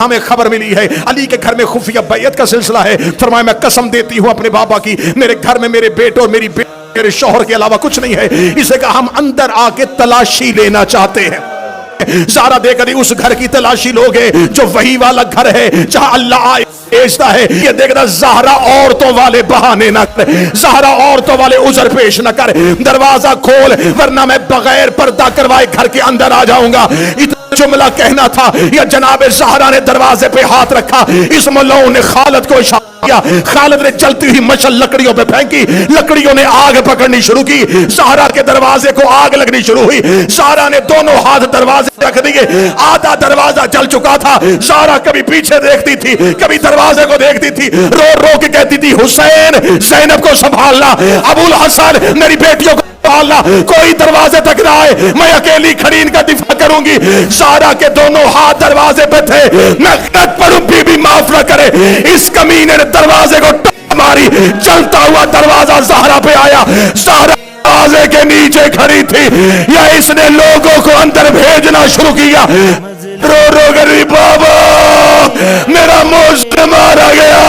ہمیں خبر ملی ہے علی کے گھر میں خفیہ بیعت کا سلسلہ ہے. فرمایا میں قسم دیتی ہوں اپنے بابا کی, میرے گھر میں میرے بیٹے اور میری میرے شوہر کے علاوہ کچھ نہیں ہے. اسے کہا ہم اندر آ کے تلاشی لینا چاہتے ہیں. زہرا دیکھ رہی اس گھر کی تلاشی لوگے جو وہی والا گھر ہے جہاں اللہ بھیجتا ہے. یہ دیکھنا زہرا عورتوں والے بہانے نہ کرے, زہرا عورتوں والے عذر پیش نہ کرے. دروازہ کھول ورنہ میں بغیر پردہ کروائے گھر کے اندر آ جاؤں گا. جملہ کہنا تھا یا جناب زہرا نے دروازے پہ ہاتھ رکھا. اس ملعون نے خالد کو اشارہ کیا. خالد نے جلتی ہوئی مشعل لکڑیوں پہ پھینکی. لکڑیوں نے آگ پکڑنی شروع کی. زہرا کے دروازے کو آگ لگنی شروع ہوئی. زہرا نے دونوں ہاتھ دروازے رکھ دیے. آدھا دروازہ جل چکا تھا. زہرا کبھی پیچھے دیکھتی تھی, کبھی دروازے کو دیکھتی تھی. رو رو کے کہتی تھی حسین زینب کو سنبھالنا, ابو الحسن میری بیٹیوں کو اللہ کوئی دروازے تک نہ آئے, میں اکیلی کھڑی ان کا دفاع کروں گی. زہرا کے دونوں ہاتھ دروازے پہ تھے. میں غلط پڑھوں بھی معاف نہ کرے. اس کمینے نے دروازے کو ٹک ماری. چلتا ہوا دروازہ زہرا پہ آیا. زہرا دروازے کے نیچے کھڑی تھی یا اس نے لوگوں کو اندر بھیجنا شروع کیا. رو رو کر بابا میرا موز مارا گیا,